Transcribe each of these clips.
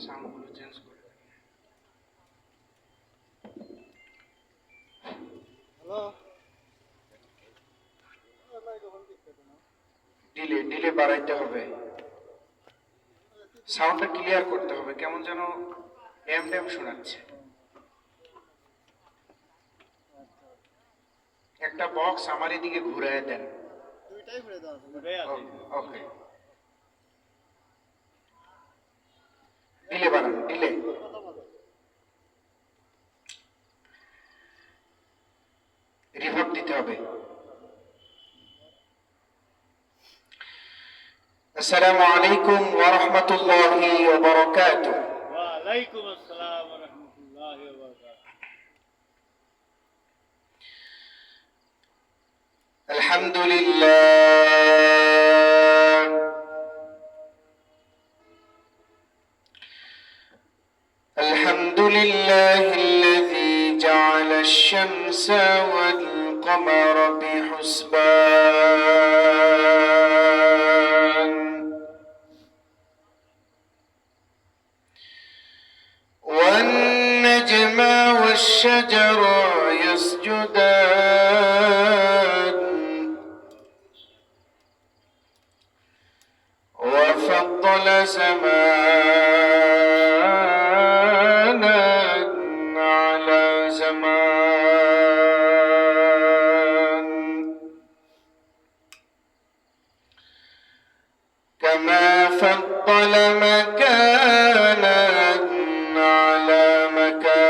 সাউন্ডগুলো change করে delay বাড়াইতে হবে, সাউন্ডটা ক্লিয়ার করতে হবে, কেমন যেন ড্যাম ড্যাম শোনাচ্ছে। একটা বক্স আমার এদিকে ঘুরায় দেন। ওকে, ডিলে বাড়ান, ডিলে। রিভার্ব দিতে হবে। আসসালামু আলাইকুম ওয়া রাহমাতুল্লাহি ওয়া বারাকাতুহু। ওয়া আলাইকুম আসসালাম ওয়া রাহমাতুল্লাহি ওয়া বারাকাতুহু। আলহামদুলিল্লাহ আলহামদুলিল্লাহিল্লাযী জা'আলা আশ-শামসা ওয়াল কমারা বিহুসবান ওয়ান নাজমা ওয়াশ-শাজারা ইয়াসজুদান وفضل زمانا على زمان كما فضل مكانا على مكان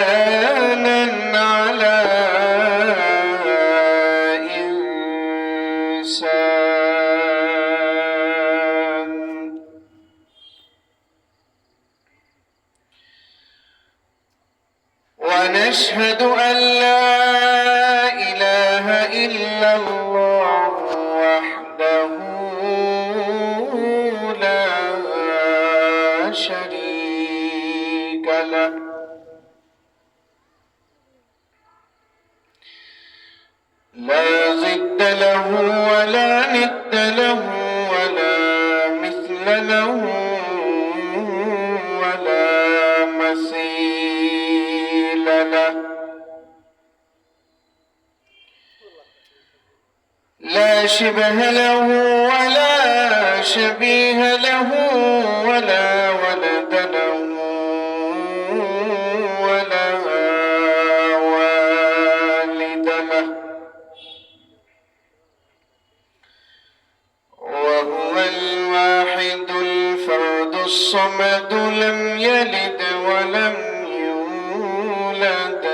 وإنسانا على إنسان ونشهد أن لا إله إلا الله وحده لا شريك له لا ضد له ولا ند له ولا مثل له ولا مثيل له لا شبه له ولا شبيه له ولا ولد له ولا والد له وهو الواحد الفرد الصمد لم يلد ولم يولد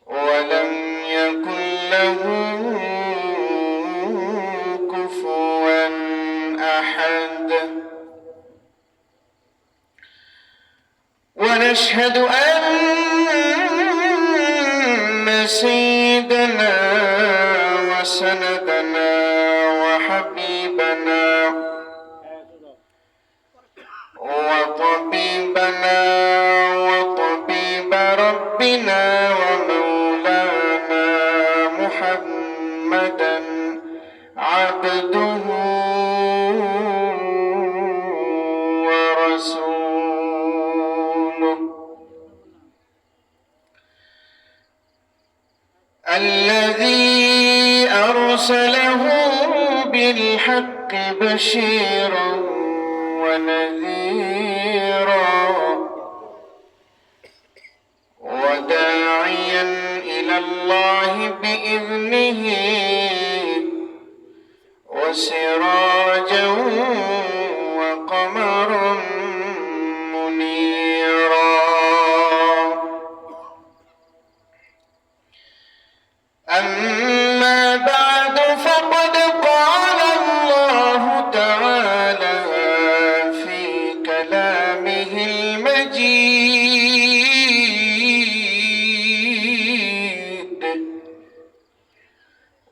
ولم يكن له كفوا أحد ونشهد أن سيدنا وسندنا وحبيبنا وطبيبنا وطبيب ربنا ومولانا محمدا عبده ورسوله بالحق بشيرا ونذيرا وداعيا إلى الله بإذنه وسراجا وقمرا منيرا. أما بعد فقد قال الله تعالى في كلامه المجيد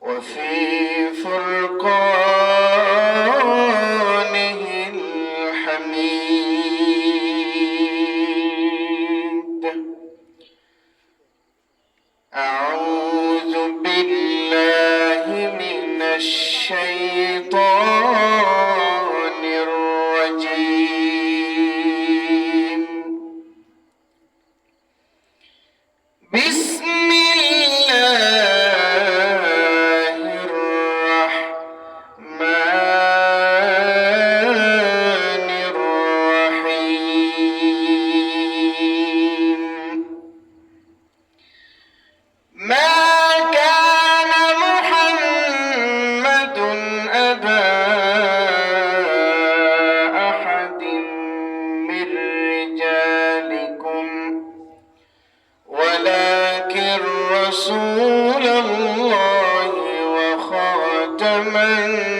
وفي فرقانه الحميد. أعوذ بالله من الشيطان الرجيم. بسم الله الرحمن الرحيم. ما كان محمد أبا أحد من رجالكم ولكن رسول الله وخاتم النبيين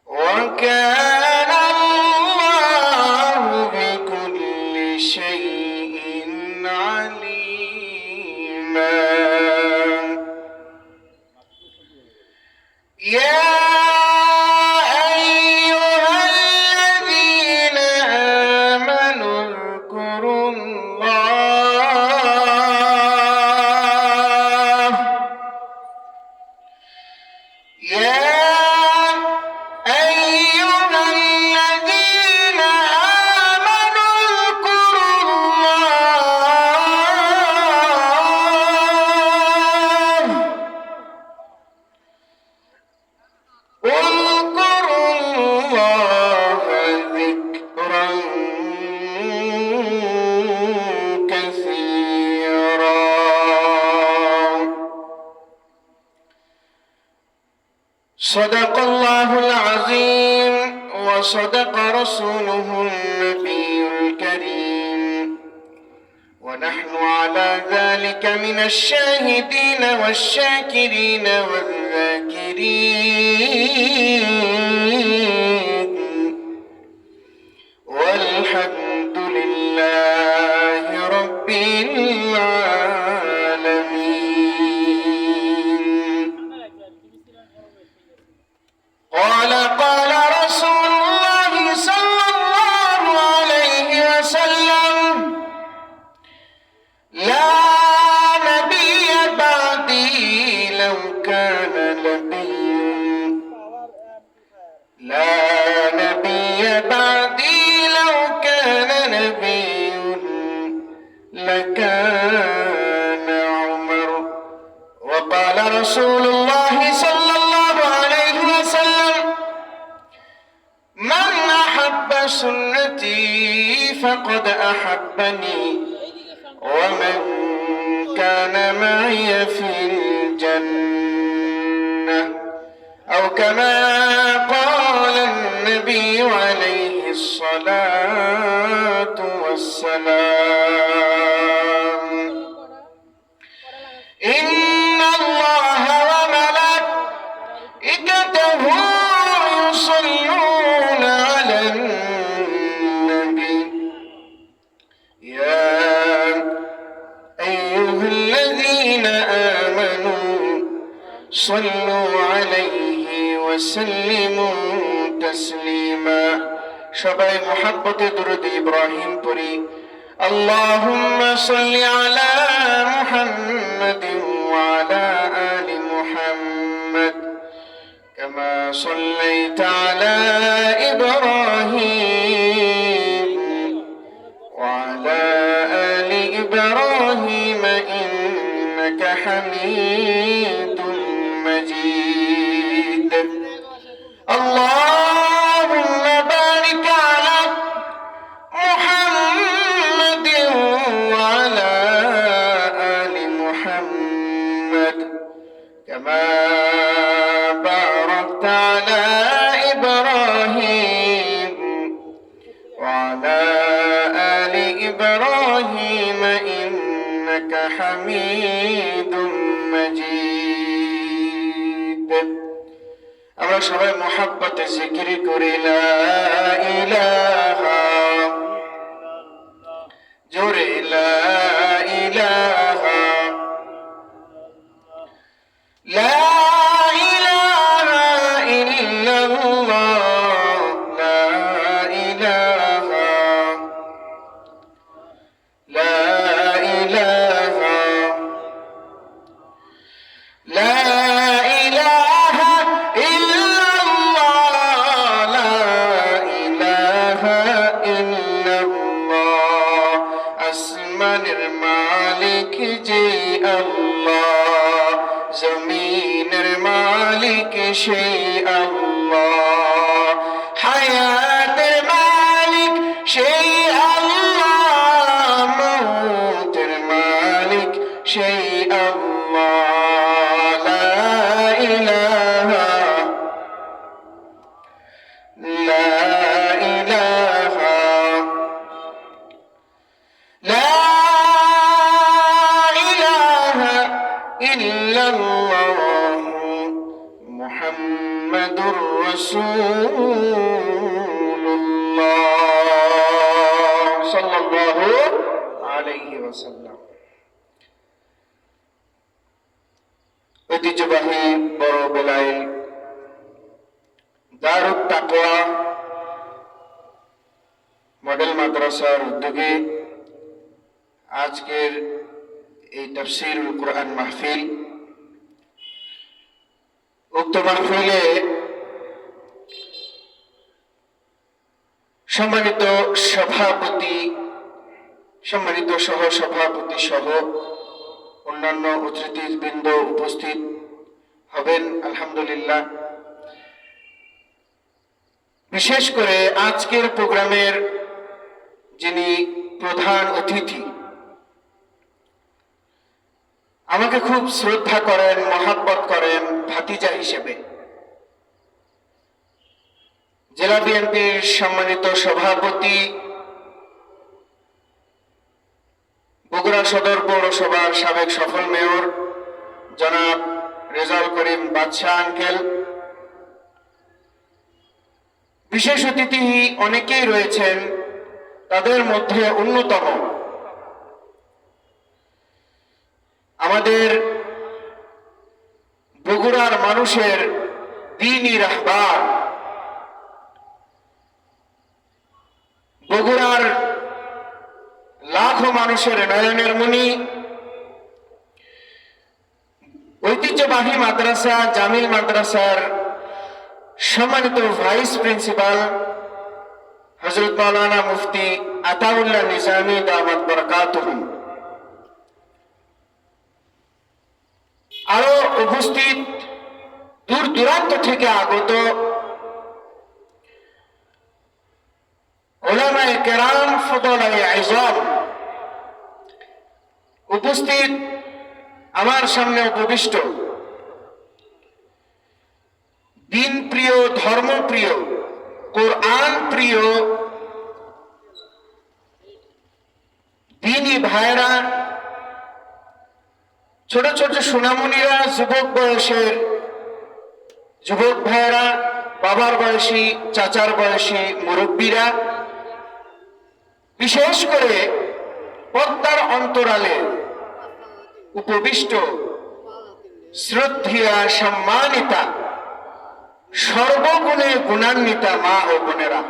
وكان الله بكل شيء عليما. يا أيها الذين آمنوا اذكروا الله. يا أيها الذين آمنوا اذكروا الله. اذكروا الله ذكرا كثيرا. صدق الله العظيم وصدق رسوله النبي الكريم ونحن على ذلك من الشاهدين والشاكرين والذاكرين والحمد لله رب العالمين. قال رسول الله صلى الله عليه وسلم لا نبي بعدي لو كان نبي. لا نبي بعدي لو كان نبي لكان عمر. وقال رسول الله صلى الله عليه وسلم من أحب سنتي فقد أحبني ومن كان معي في الجنة أو كما قال النبي عليه الصلاة والسلام. إن الله وملائكته يصلون على النبي يا أيها الذين آمنوا صلوا عليه وسلموا تسليما. সবাই محبة درود إبراهيم পড়ি। اللهم صل على محمد وعلى آل محمد كما صليت على إبراهيم وعلى آل إبراهيم إبراهيم إنك حميد مجيد اللهم بارك على محمد وعلى آل محمد كما باركت على إبراهيم وعلى آل إبراهيم إنك حميد مجيد আমরা সবাই মুহাব্বতে জিকির করি লা ইলাহা জোরে লা ইলাহা লা ইলাহা ইল্লাল্লাহ লা ইলাহা লা ইলাহা লা মালিক যে আল্লাহ জমিনের মালিক সেই আল্লাহ হায়াতের মালিক সেই আল্লাহ মৌতের মালিক সেই আল্লাহ লা ইলাহা লা ইলাহা লা মুহাম্মাদুর রাসূলুল্লাহ সাল্লাল্লাহু আলাইহি ওয়াসাল্লাম। ঐতিহ্যবাহী বড় বেলাইল দারুত তাকওয়া মডেল মাদ্রাসার উদ্যোগে আজকের এই তাফসীরুল কোরআন মাহফিল, উক্ত মাহফিলে সম্মানিত সভাপতি, সম্মানিত সহ সভাপতি সহ অন্যান্য অতিথিবৃন্দ উপস্থিত হবেন আলহামদুলিল্লাহ। বিশেষ করে আজকের প্রোগ্রামের যিনি প্রধান অতিথি, আমাকে খুব শ্রদ্ধা করেন, মহাব্বত করেন ভাতিজা হিসেবে, জেলা বিএনপির সম্মানিত সভাপতি, বগুড়া সদর পৌরসভার সাবেক সফল মেয়র জনাব রেজাউল করিম বাদশাহ আঙ্কেল, বিশেষ অতিথি অনেকেই রয়েছেন, তাদের মধ্যে অন্যতম আমাদের বগুড়ার মানুষের দ্বীনি রাহবার, বগুড়ার লাখো মানুষের নয়নের মণি, ঐতিহ্যবাহী মাদ্রাসা জামিল মাদ্রাসার সম্মানিত ভাইস প্রিন্সিপাল হযরত মাওলানা মুফতি আতাউল্লাহ নিজামী দামাত বরকাতুহু, আরো উপস্থিত দূর দূরান্ত থেকে আগত উলামায়ে কেরাম, ফুদালায়ে আযম, উপস্থিত আমার সামনে উপবিষ্ট দিন প্রিয়, ধর্ম প্রিয়, কোরআন প্রিয় দিনী ভাইরা, ছোট ছোট সোনামণিরা, যুবক বয়সের যুবক ভাইরা, বাবার বয়সী, চাচার বয়সী মুরব্বীরা, বিশেষ করে পর্দার অন্তরালে উপবিষ্ট শ্রদ্ধেয়া সম্মানিতা সর্বগুণে গুণান্বিতা মা ও বোনেরা,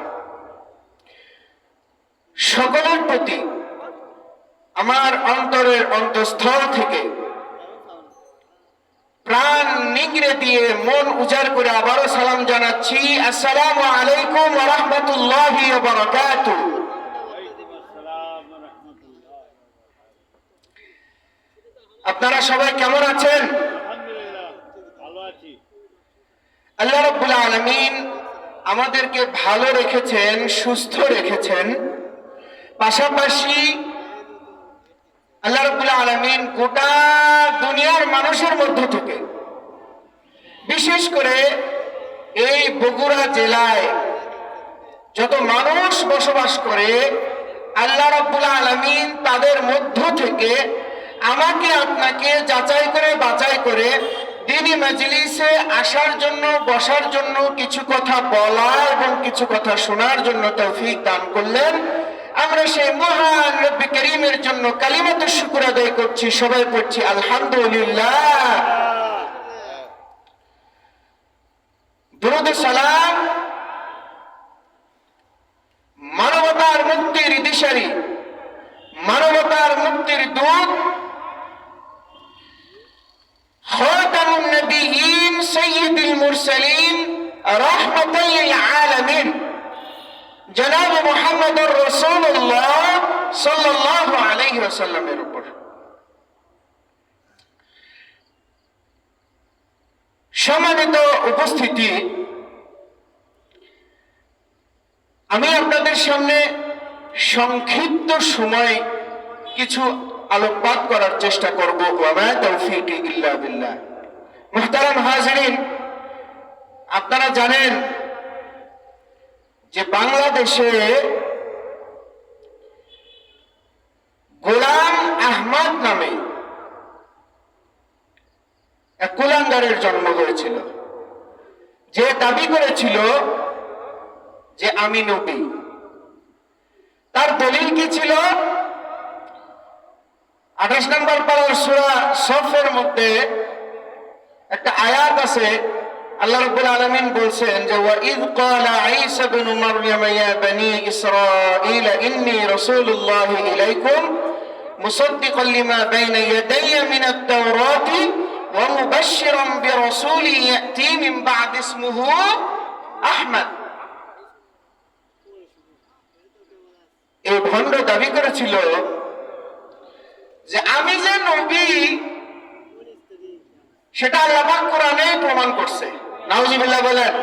সকলের প্রতি আমার অন্তরের অন্তঃস্থল থেকে প্রাণ নিংড়ে দিয়ে মন উজাড় করে আবারও সালাম জানাচ্ছি, আসসালামু আলাইকুম ওয়া রাহমাতুল্লাহি ওয়া বারাকাতুহু। আপনারা সবাই কেমন আছেন? আলহামদুলিল্লাহ ভালো আছি। আল্লাহ রাব্বুল আলামিন আমাদেরকে ভালো রেখেছেন, সুস্থ রেখেছেন। পাশাপাশি আল্লাহ রাব্বুল আলামিন গোটা দুনিয়ার মানুষের মধ্য থেকে, বিশেষ করে এই বগুড়া জেলায় যত মানুষ বসবাস করে, আল্লাহ রাব্বুল আলামিন তাদের মধ্য থেকে আমাকে আপনাকে যাচাই করে বাছাই করে দ্বীনি মাজলিসে আসার জন্য, বসার জন্য, কিছু কথা বলা এবং কিছু কথা শোনার জন্য তৌফিক দান করলেন। আমরা সেই মহান রব্বি করিমের জন্য কালিমাতুশ শুকর আদায় করছি। সবাই পড়ছি আলহামদুলিল্লাহ। দুরূদ ও সালাম মানবতার মুক্তির দিশারি, মানবতার মুক্তির দূত, খাতামুন নবিয়্যিন, সাইয়্যিদুল মুরসালিন, রাহমাতাল লিল আলামিন, জনাব মুহাম্মদুর রাসূলুল্লাহ সাল্লাল্লাহু আলাইহি ওয়াসাল্লামের উপর। সম্মানিত উপস্থিতি, আমি আপনাদের সামনে সংক্ষিপ্ত সময় কিছু আলোকপাত করার চেষ্টা করব। ওয়া মা তাওফীকি ইল্লা বিল্লাহ। মুহতারাম হাজিরিন, আপনারা জানেন যে বাংলাদেশে গোলাম আহমদ নামে এক কুলাঙ্গারের জন্ম হয়েছিল, যে দাবি করেছিল যে আমি নবী। তার দলিল কি ছিল? 28 নম্বর পারার সূরা সফের মধ্যে একটা আয়াত আছে। আল্লাহ রাব্বুল আলামিন বলছেন যে ওয়া ইয ক্বালা ঈসা ইবনু মারইয়াম ইয়া বনি ইসরাঈল ইন্নী রাসূলুল্লাহি ইলাইকুম মুসাদ্দিকান লিমা বাইনা ইয়াদাইয়া মিনাত তাওরাতি ওয়া মুবাশশিরান বিরাসূলিন ইয়াতি মিন বা'দি ইসমুহু আহমদ। এই ভণ্ড দাবি করেছিল যে আমি যে নবী সেটা আল্লাহ পাক কোরআনে প্রমাণ করছে। নাউজুবিল্লাহ বলেন।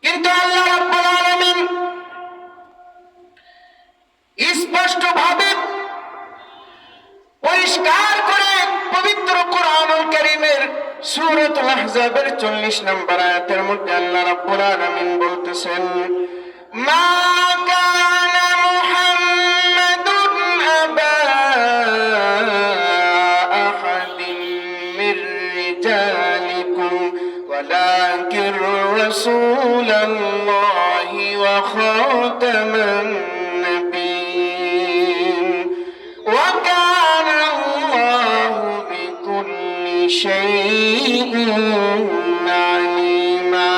কিন্তু আল্লাহ রাব্বুল আলামিন স্পষ্ট ভাবে পরিষ্কার করে পবিত্র কোরআনুল কারীমের সূরাতুল আহজাবের 40 নম্বর আয়াতের মধ্যে আল্লাহ রাব্বুল আলামিন বলতেছেন, মা কানা মুহাম্মাদুন আবা আহাদিন মির রিজালিকুম ওয়ালাকিন রাসূলুল্লাহি ওয়া খাতামান নাবিয়্যিন ওয়া কানা আল্লাহু বিকুল্লি শাইইন আলিমা।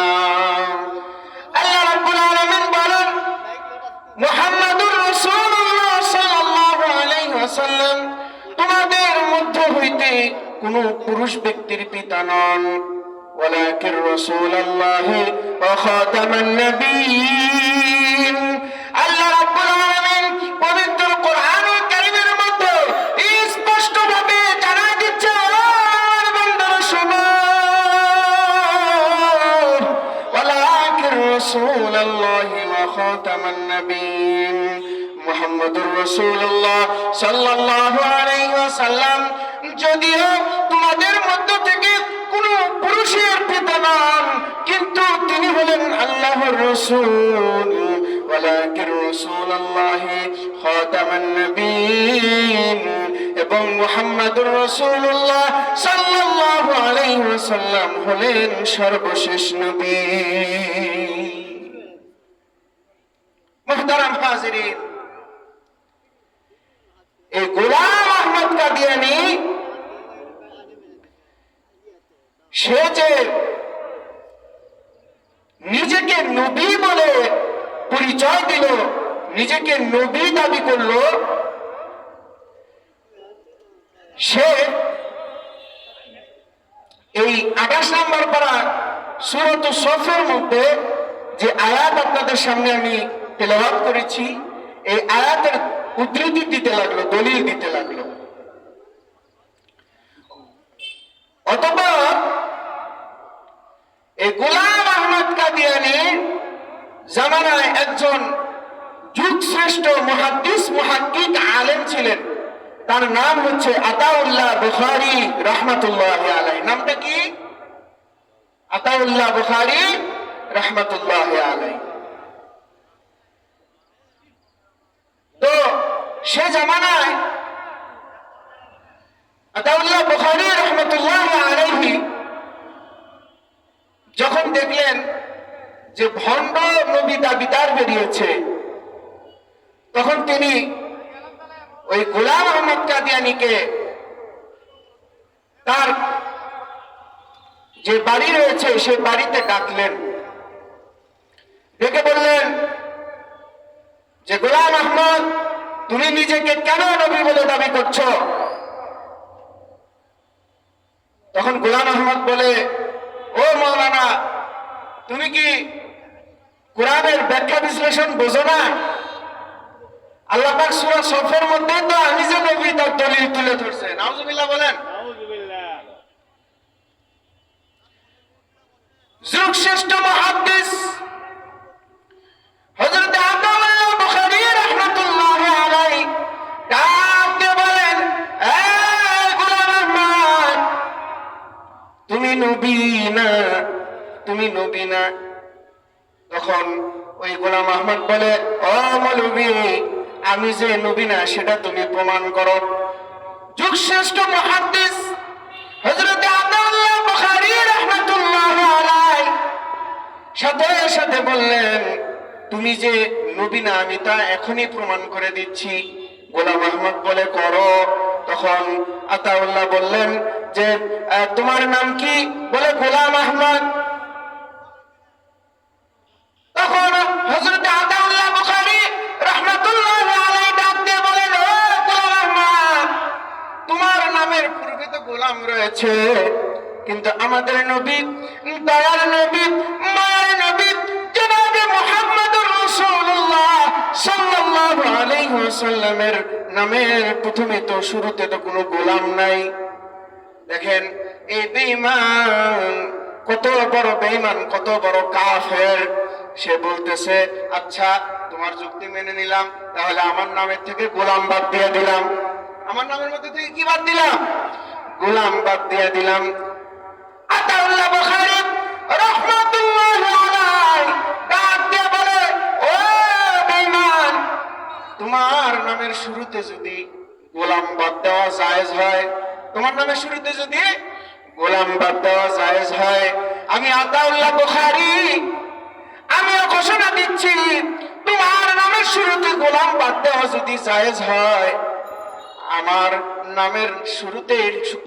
আল্লাহ রাব্বুল আলামিন বলেন, মুহাম্মাদুর রাসূলুল্লাহ সাল্লাল্লাহু আলাইহি ওয়াসাল্লাম তোমাদের মধ্য হইতে কোন পুরুষ ব্যক্তির পিতা নন, ওয়ালাকিন রাসূলুল্লাহি ওয়া খাতামান নাবিয়্যিন। আল্লাহ রাব্বুল আলামিন পবিত্র কোরআনুল কারীমের মধ্যে স্পষ্টভাবে জানাই দিচ্ছে, আমার বান্দারা শোনো, ওয়ালাকিন রাসূলুল্লাহি ওয়া খাতামান নাবিয়্যিন, মুহাম্মদুর রাসূলুল্লাহ সাল্লাল্লাহু আলাইহি ওয়াসাল্লাম যদিও তোমাদের মধ্য থেকে কোন পুরুষের পিতা নন, কিন্তু তিনি হলেন আল্লাহর রাসূল, ওয়ালাকিন রাসূলুল্লাহি খাতামান নাবিয়্যিন, এবং মুহাম্মদুর রাসূলুল্লাহ সাল্লাল্লাহু আলাইহি ওয়াসাল্লাম হলেন সর্বশেষ নবী। মুহতারাম হাজিরিন, এই গোলাম আহমদ কাদিয়ানী সে যে নিজেকে নবী বলে পরিচয় দিল, নিজেকে নবী দাবি করলো, সে এই 28 নম্বর পারা সূরাত সফের মধ্যে যে আয়াত আপনাদের সামনে আমি তেলাওয়াত করেছি, এই আয়াতের উদ্ধৃতি দিতে লাগলো, দলিল দিতে লাগলো। অতঃপর এই গোলাম আহমদ কাদিয়ানী জামানায় একজন যুগ শ্রেষ্ঠ মুহাদ্দিস মুহাক্কিক আলেম ছিলেন। তার নাম হচ্ছে আতাউল্লাহ বুখারী রাহমাতুল্লাহি আলাইহি। নামটা কি? আতাউল্লাহ বুখারী রাহমাতুল্লাহি আলাইহি। তো সে জামানায় আতাউল্লাহ বুখারী রাহমাতুল্লাহি আলাইহি যখন দেখলেন যে ভণ্ড নবী দাবিদার বেরিয়েছে, তখন তিনি ওই গোলাম আহমদ কাদিয়ানীকে তার যে বাড়ি রয়েছে সেই বাড়িতে ডাকলেন। ডেকে বললেন যে গোলাম আহমদ, তুমি নিজেকে কেন নবী বলে দাবি করছো? তখন গোলাম আহমদ বলে, ও মাওলানা, তুমি কি কোরআনের ব্যাখ্যা বিশ্লেষণ বোঝো না? আল্লাহ পাক সূরা সফের মধ্যে তো আমি যে নবী তার দলিল তুলে ধরছে। নাউজুবিল্লাহ বলেন। নাউজুবিল্লাহ। যুগ শ্রেষ্ঠ মুহাদ্দিস হযরত আতাউল্লাহ বুখারী রাহমাতুল্লাহি আলাইহি ডাক দিয়ে বলেন, এ গোলাম আহমদ, তুমি নবী না, তুমি নবী না। তখন ওই গোলাম আহমদ বলে, ও মৌলভী, আমি যে নবী না সেটা তুমি প্রমাণ করো। যুগ শ্রেষ্ঠ মুহাদ্দিস হযরত আতাউল্লাহ বুখারী রাহমাতুল্লাহি আলাইহি সাথে সাথে বললেন, তুমি যে নবী না আমি তা এখনই প্রমাণ করে দিচ্ছি। গোলাম আহমদ বলে, করো। তখন আতাউল্লাহ বললেন যে তোমার নাম কি? বলে গোলাম আহমদ। তখন হযরত আতাউল্লাহ বুখারী রাহমাতুল্লাহি আলাইহি ডাক দিয়ে বলেন, ও গোলাম আহমদ, তোমার নামের পূর্বে তো গোলাম রয়েছে, কিন্তু আমাদের নবী, দয়ার নবী, মায়ের নবী জনাবে মুহাম্মদুর রাসূলুল্লাহ সাল্লাল্লাহু আলাইহি ওয়াসাল্লামের নামের প্রথমে তো শুরুতে তো কোনো গোলাম নাই। দেখেন এই বেঈমান কত বড় বেঈমান, কত বড় কাফের। সে বলতেছে, আচ্ছা তোমার যুক্তি মেনে নিলাম, তাহলে আমার নামের থেকে গোলাম বাদ দিয়ে দিলাম। আমার নামের মধ্যে থেকে কি বাদ দিলাম? গোলাম বাদ দিয়ে দিলাম। আতাউল্লাহ বুখারী রাহমাতুল্লাহি আলাইহি ডাক দিয়ে বলে, ও বেঈমান, তোমার নামের শুরুতে যদি গোলাম বাদ দেওয়া জায়েজ হয়, তোমার নামের শুরুতে যদি গোলাম বাদ দেওয়া জায়েজ হয়, আমি আতাউল্লাহ বুখারী আমিও ঘোষণা দিচ্ছি, তোমার নামের শুরুতে গোলাম বাদ দেওয়া যদি জায়েজ হয়, আমার নামের শুরুতে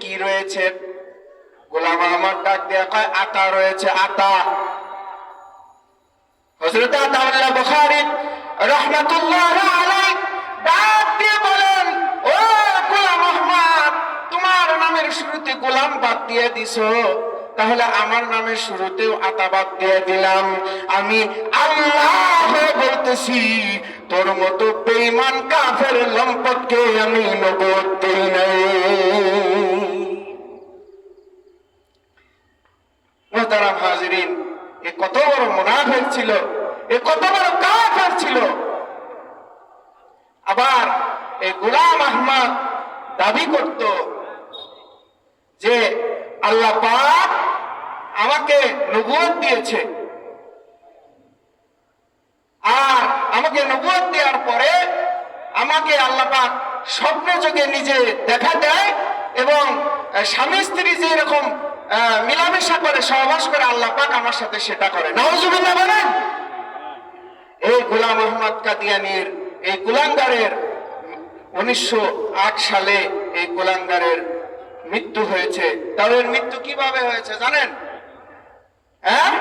কি রয়েছে? গোলাম আহমদ ডাক দেয়া কয়, আতা রয়েছে, আতা। হযরত আতাউল্লাহ বুখারী রাহমাতুল্লাহি আলাইহি ডাক দিয়ে বলেন, ও গোলাম আহমদ, তোমার নামের শুরুতে গোলাম বাদ দিয়ে দিছো, তাহলে আমার নামের শুরুতেও আতা বাদ দিয়ে দিলাম। আমি আল্লাহ বলতেছি, তোর মতো বেঈমান কাফের লম্পটকে আমি নবুয়ত দেই নাই। মুহতারাম হাজিরিন, এ কত বড় মুনাফিক ছিল, এ কত বড় কাফের ছিল। আবার এই গোলাম আহমদ দাবি করত যে আল্লাহ পাক আমাকে নবুয়ত দিয়েছে, আর আমাকে নবুয়ত দেওয়ার পরে আমাকে আল্লাহ পাক স্বপ্ন যোগে নিজে দেখা দেয়, এবং স্বামী স্ত্রী যে এরকম মিলামেশা করে, সহবাস করে, আল্লাহ পাক আমার সাথে সেটা করে। নাউজুবিল্লাহ বলেন। এই গোলাম আহমদ কাদিয়ানীর এই কুলাঙ্গারের 1908 সালে এই কুলাঙ্গারের মৃত্যু হয়েছে। তাদের মৃত্যু কিভাবে হয়েছে জানেন? হ্যাঁ,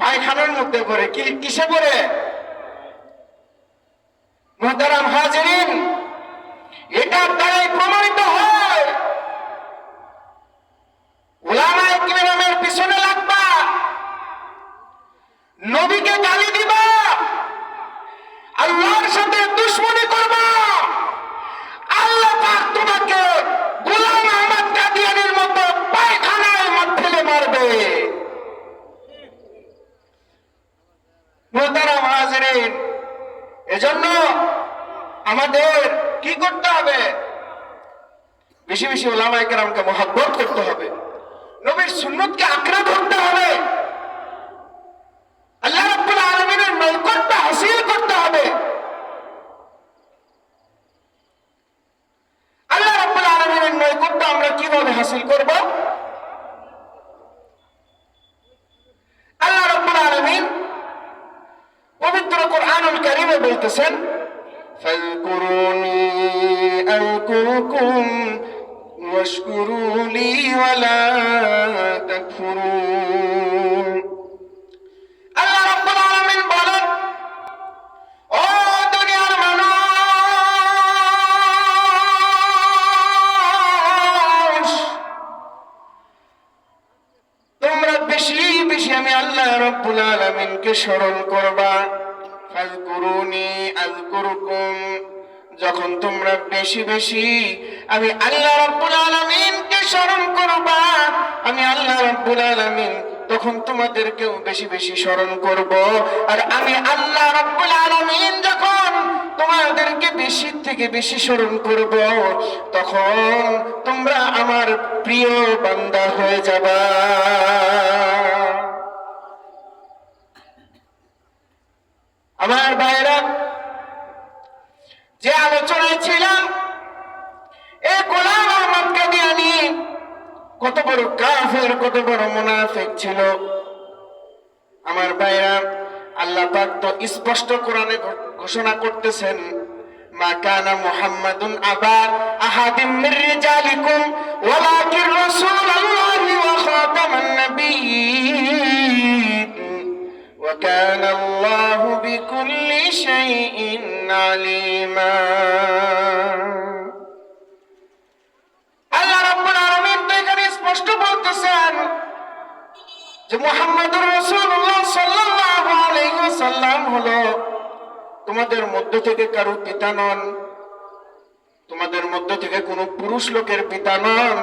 পায়খানার মধ্যে পড়ে। কিসে পড়ে? মুহতারাম হাজিরিন, এটার দ্বারাই প্রমাণিত হয় উলামায়ে কিরামের পিছনে লাগবা, নবীকে গালি দিবা, আল্লাহর সাথে দুশমনি আমাদের কি করতে হবে? বেশি বেশি ওলামায়ে কেরামকে মহব্বত করতে হবে, নবীর সুন্নতকে আঁকড়ে ধরতে হবে, আল্লাহ রাব্বুল আলামিনের নৈকট্য হাসিল করতে হবে। আল্লাহ রাব্বুল আলামিনের নৈকট্য আমরা কিভাবে হাসিল করব? আল্লাহ রাব্বুল আলামিন পবিত্র কোরআনুল কারীমে বলতেছেন, ফাযকুরুনি আযকুরকুম ওয়াশকুরু লি ওয়ালা তাকফুরুন। আল্লাহ রাব্বুল আলামিন বলেন, ও দুনিয়ার মানুষ, তোমরা বেশি বেশি আমি আল্লাহ রাব্বুল আলামিনকে স্মরণ করবা। ফাযকুরুনি আযকুরকুম, যখন তোমরা বেশি বেশি আমি আল্লাহ রাব্বুল আলামিনকে স্মরণ করবা, আমি আল্লাহ রাব্বুল আলামিন তখন তোমাদেরকেও বেশি বেশি স্মরণ করব। আর আমি আল্লাহ রাব্বুল আলামিন যখন তোমাদেরকে বেশি থেকে বেশি স্মরণ করব, তখন তোমরা আমার প্রিয় বান্দা হয়ে যাবা। আমার ভাইরা, যে আলোচনায় ছিলাম, এই গোলাম আহমদ কাদিয়ানী কত বড় কাফের, কত বড় মুনাফিক ছিল। আমার ভাইরা, আল্লাহ পাক তো স্পষ্ট কোরআনে ঘোষণা করতেছেন, মা কানা মুহাম্মাদুন আবা আহাদিম মির রিজালিকুম ওয়ালাকিন রাসূলুল্লাহি ওয়া খাতামান নাবিয়্যিন ওয়া কানা আল্লাহু বিকুল্লি শাইইন আলিমা। আল্লাহ রাব্বুল আলামিন তো এখানে স্পষ্ট বলতেছেন যে মুহাম্মদুর রাসূলুল্লাহ সাল্লাল্লাহু আলাইহি ওয়াসাল্লাম হলো তোমাদের মধ্য থেকে কারো পিতা নন, তোমাদের মধ্য থেকে কোনো পুরুষ লোকের পিতা নন,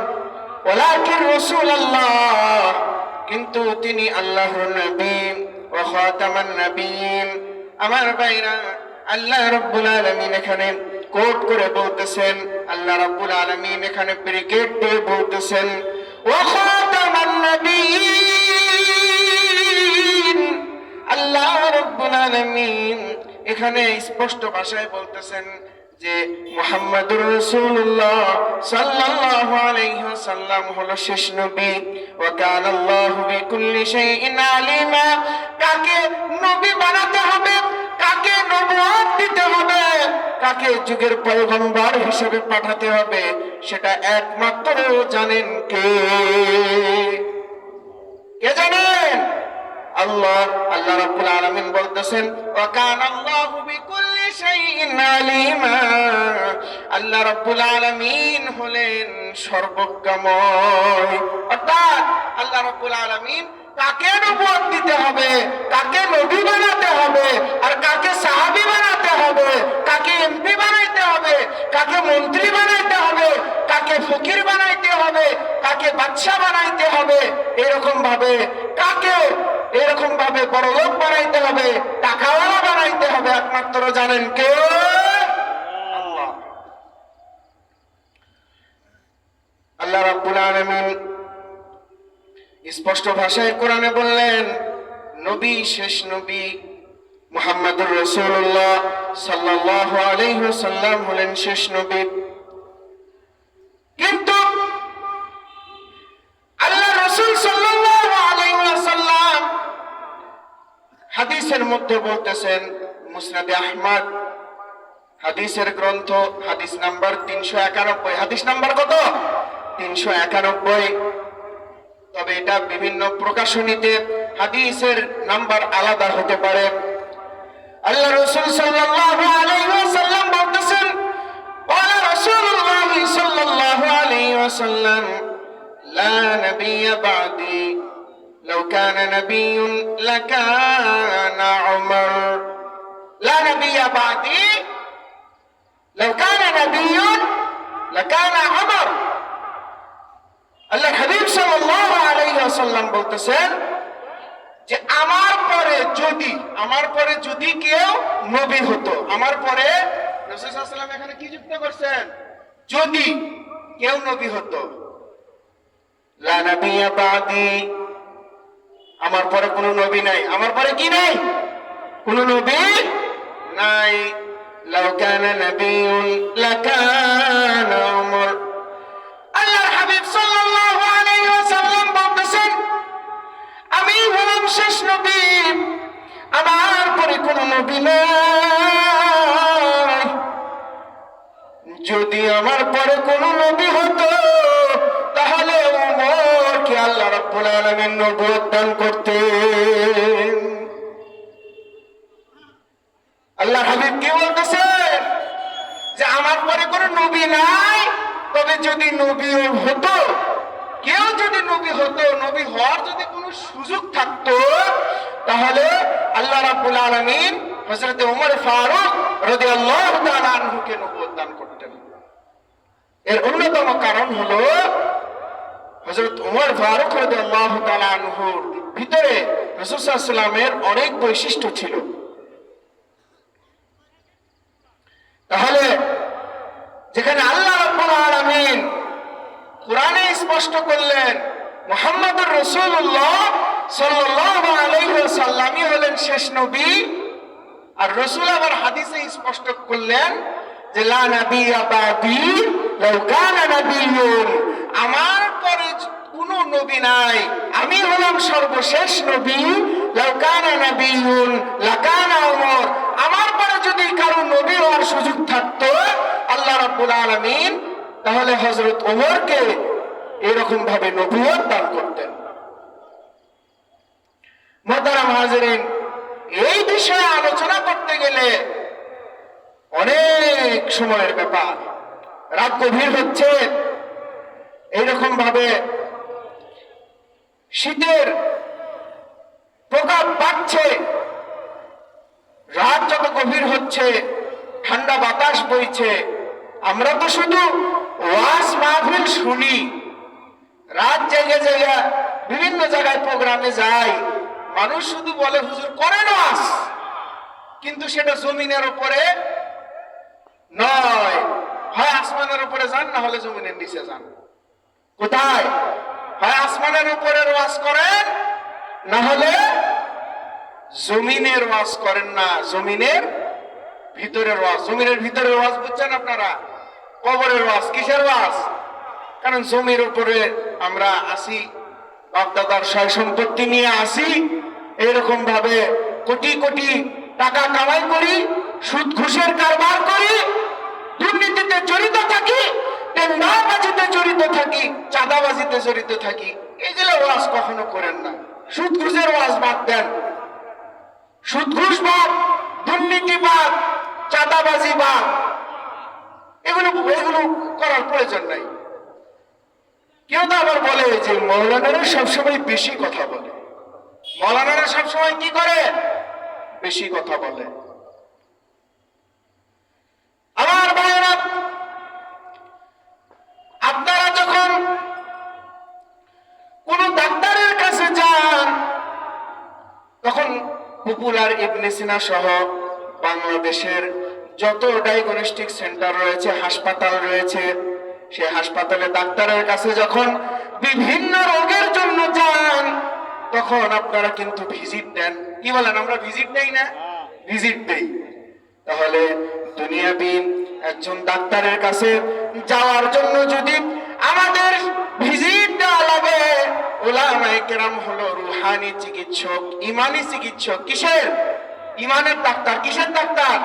ওয়ালাকিন রাসূলুল্লাহ, কিন্তু তিনি আল্লাহর নবী ওয়া খাতামান নাবিয়্যিন। আমার ভাইরা, আল্লাহ রাব্বুল আলামিন এখানে কোট করে বলতেছেন, আল্লাহ রাব্বুল আলামিন এখানে ব্রিকেট দিয়ে বলতেছেন, ওয়া খাতামান নাবিয়্যিন। আল্লাহ রাব্বুল আলামিন এখানে স্পষ্ট ভাষায় বলতেছেন যে মুহাম্মাদুর রাসূলুল্লাহ সাল্লাল্লাহু আলাইহি ওয়াসাল্লাম হলো শেষ নবী। ওয়া কানা আল্লাহু বিকুল্লি শাইইন আলিমা। কাকে নবী বানাতে হবে, কাকে নবুয়ত দিতে হবে, কাকে যুগের পয়গম্বর হিসেবে পাঠাতে হবে, সেটা একমাত্র জানেন কে? কে জানেন? আল্লাহ। আল্লাহ রাব্বুল আলামিন বলতেছেন, ওয়া কানা আল্লাহু বিকুল্লি শাইইন আলিমা। আল্লাহ রাব্বুল আলামিন হলেন সর্বজ্ঞময়। অর্থাৎ আল্লাহ রাব্বুল আলামিন কাকে নবুয়ত দিতে হবে, কাকে নবী বানাতে হবে, আর কাকে সাহাবী বানাতে হবে, কাকে এমপি বানাইতে হবে, কাকে মন্ত্রী বানাইতে হবে, কাকে ফকির বানাইতে হবে, কাকে বাদশা বানাইতে হবে, এরকম ভাবে কাকে এরকম ভাবে বড় লোক বানাইতে হবে, টাকাওয়ালা বানাইতে হবে, একমাত্র জানেন কে? আল্লাহ। আল্লাহ রাব্বুল আলামিন স্পষ্ট ভাষায় কোরআনে বললেন, নবী শেষ নবী মুহাম্মদুর রাসূলুল্লাহ সাল্লাল্লাহু আলাইহি ওয়াসাল্লাম হলেন শেষ নবী। কিন্তু আল্লাহ রাসূল সাল্লাল্লাহু আলাইহি ওয়াসাল্লাম হাদিসের মধ্যে বলতেছেন, মুসনাদে আহমদ হাদিসের গ্রন্থ, হাদিস নাম্বার 391। হাদিস নাম্বার কত? 391। তবে এটা বিভিন্ন প্রকাশনীতে হাদিসের নাম্বার আলাদা হতে পারে। আল্লাহ রাসূল সাল্লাল্লাহু আলাইহি ওয়াসাল্লাম বলতেছেন, ওয়া রাসূলুল্লাহ সাল্লাল্লাহু আলাইহি ওয়াসাল্লাম, লা নাবিয়্যা বা'দি, লাউ কানা নাবিয়্যুন লাকানা উমর। লা নাবিয়্যা বা'দি, লাউ কানা নাবিয়্যুন লাকানা উমর। আল্লাহ হাবিব সাল্লাল্লাহু আলাইহি ওয়াসাল্লাম বলতেছেন যে আমার পরে যদি কেউ নবী হতো, আমার পরে রাসূল সাল্লাল্লাহু আলাইহি ওয়াসাল্লাম এখানে কি যুক্ত করছেন? যদি কেউ নবী হতো, লা নাবিয়্যা বাদি, আমার পরে কোনো নবী নাই, আমার পরে কি নাই, কোনো নবী নাই। লাউ কানা নাবিয়্যুন লাকানা উমর। আল্লাহর হাবিব সাল্লাল্লাহু আলাইহি ওয়াসাল্লাম বলতেছেন, আমি হলাম শেষ নবী, আমার পরে কোনো নবী নাই। যদি আমার পরে কোনো নবী হতো তাহলে ওমরকে আল্লাহ রাব্বুল আলামিন নবুয়ত দান করতেন। আল্লাহর হাবিব কি বলতেছেন? যে আমার পরে কোনো নবী নাই, তবে যদি নবীও হতো, কেউ যদি নবী হতো, নবী হওয়ার যদি কোনো সুযোগ থাকতো, তাহলে আল্লাহ রাব্বুল আলামিন হযরত ওমর ফারুক রাদিয়াল্লাহু তাআলা আনহুকে নবুয়ত দান করতেন। এর অন্যতম কারণ হলো হযরত ওমর ফারুক রাদিয়াল্লাহু তাআলা আনহুর ভিতরে রাসূল সাল্লাল্লাহু আলাইহি ওয়াসাল্লামের অনেক বৈশিষ্ট্য ছিল। তাহলে যেখানে আল্লাহ রাব্বুল আলামিন কোরআনে স্পষ্ট করলেন মুহাম্মদুর রাসূলুল্লাহ সাল্লাল্লাহু আলাইহি ওয়াসাল্লামই হলেন শেষ নবী, আর রাসূল আবার হাদিসে স্পষ্ট করলেন যে লা নাবিয়্যা বাদি লাউ কানা নাবিয়্যুন, আমার পরে কোনো নবী নাই, আমি হলাম সর্বশেষ নবী। লাউ কানা নাবিয়্যুন লাকানা উমর, আমার পরে যদি কারো নবী হওয়ার সুযোগ থাকতো আল্লাহ রাব্বুল আলামিন, তাহলে হযরত ওমরকে এরকম ভাবে নবুয়ত দান করতেন। মুহতারাম হাজিরিন, এই বিষয়ে আলোচনা করতে গেলে অনেক সময়ের ব্যাপার। রাত গভীর হচ্ছে, এইরকম ভাবে শীতের প্রকোপ বাড়ছে, রাত যত গভীর হচ্ছে ঠান্ডা বাতাস বইছে, আমরা তো শুধু ওয়াজ মাহফিল শুনি, রাত জেগে জেগে বিভিন্ন জায়গায় প্রোগ্রামে যাই, মানুষ শুধু বলে হুজুর করেন ওয়াজ, কিন্তু সেটা জমিনের উপরে নয়, হয় আসমানের উপরে যান না হলে জমিনের নিচে যান। কোথায়? হয় আসমানের উপরে ওয়াজ করেন না হলে জমিনের ওয়াজ করেন না, জমিনের ভিতরের ওয়াজ। জমিনের ভিতরের ওয়াজ বুঝছেন আপনারা? কবরের ওয়াজ। কিসের ওয়াজ? কারণ জমির উপরে আমরা আসি, বাপদাদার সয় সম্পত্তি নিয়ে আসি, এরকম ভাবে কোটি কোটি টাকা কামাই করি, সুদ ঘুষের কারবার করি, দুর্নীতিতে জড়িত থাকি, টেন্ডারবাজিতে জড়িত থাকি, চাঁদাবাজিতে জড়িত থাকি। এইগুলো ওয়াজ কখনো করেন না। সুদ ঘুষের ওয়াজ বাদ দেন, সুদ ঘুষ বাদ, দুর্নীতি বাদ, চাঁদাবাজি বাদ, এগুলো করার প্রয়োজন নাই। কেউ তো আবার বলে যে মৌলানারা সবসময় বেশি কথা বলে। মৌলানারা সবসময় কি করে? বেশি কথা বলে। আমার ভাইয়েরা, আপনারা যখন কোন ডাক্তারের কাছে যান, তখন পপুলার ইবনে সিনা সহ বাংলাদেশের যত ডায়াগনস্টিক সেন্টার রয়েছে, হাসপাতাল রয়েছে, সে হাসপাতালে ডাক্তারের কাছে যখন বিভিন্ন রোগের জন্য যান, তখন আপনারা কিন্তু ভিজিট দেন। কি বলেন? আমরা ভিজিট দেই না? ভিজিট দেই। তাহলে দুনিয়াবি একজন ডাক্তারের কাছে যাওয়ার জন্য যদি আমাদের ভিজিট দেওয়া লাগে, উলামায়ে কেরাম হলো রুহানি চিকিৎসক, ইমানি চিকিৎসক। কিসের? ইমানের ডাক্তার। কিসের ডাক্তার?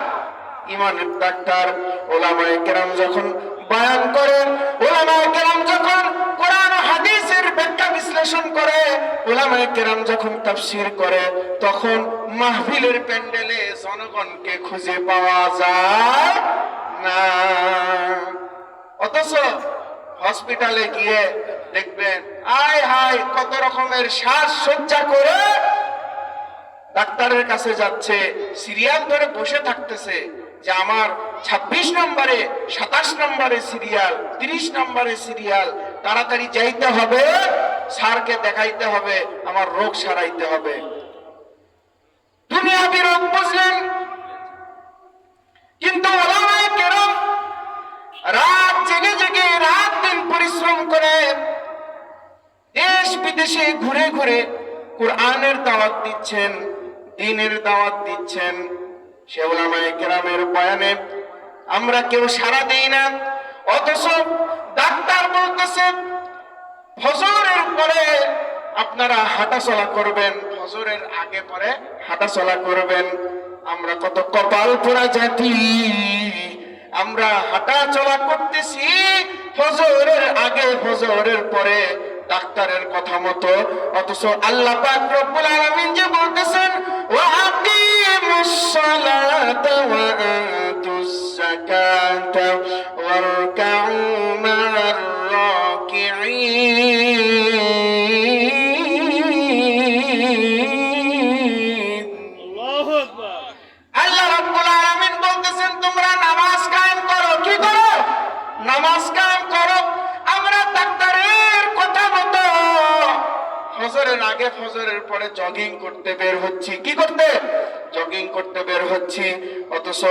ইমানের ডাক্তার। উলামায়ে কেরাম যখন বয়ান করেন, উলামায়ে কেরাম যখন কোরআন ও হাদিসের ব্যাখ্যা বিশ্লেষণ করে, উলামায়ে কেরাম যখন তাফসীর করে, তখন মাহফিলের প্যান্ডেলে জনগণকে খুঁজে পাওয়া যায় না। অথচ হসপিটালে গিয়ে দেখবেন আয় হায় কত রকমের সাজসজ্জা করে ডাক্তারের কাছে যাচ্ছে, সিরিয়াল ধরে বসে থাকতেছে যে আমার 26 নম্বরে, 27 নম্বরে সিরিয়াল, 30 নম্বরে সিরিয়াল, তাড়াতাড়ি যাইতে হবে, স্যারকে দেখাইতে হবে, আমার রোগ সারাইতে হবে। দুনিয়াবি রোগ বুঝলেন, কিন্তু ওলামায়ে কেরাম রাত জেগে জেগে রাত দিন পরিশ্রম করে দেশ বিদেশে ঘুরে ঘুরে কোরআনের দাওয়াত দিচ্ছেন, দ্বীনের দাওয়াত দিচ্ছেন। সে ওলামায়ে কেরামের বয়ানে আমরা কেউ সাড়া দেই না। অথচ ডাক্তার বলতেছে ফজরের পরে আপনারা হাঁটাচলা করবেন, ফজরের আগে পরে হাঁটাচলা করবেন। আমরা কত কপাল পোড়া জাতি, আমরা হাঁটা চলা করতেছি ফজরের আগে ফজরের পরে ডাক্তারের কথা মতো। অথচ আল্লাহ পাক রব্বুল আলামিন যে বলতেছেন ওয়া আকিমুস সালাতা ওয়া আতুজ যাকাতা ওয়ারকাউ মা'আর রাকিঈন। আল্লাহু আকবার। আল্লাহ রাব্বুল আলামিন বলতেছেন তোমরা নামাজ কায়েম করো। কি করো? নামাজ কায়েম করো। আমরা ডাক্তারের কথা মতো ফজরের আগে ফজরের পরে জগিং করতে বের হচ্ছি। কি করতে? জগিং করতে বের হচ্ছি। অথচ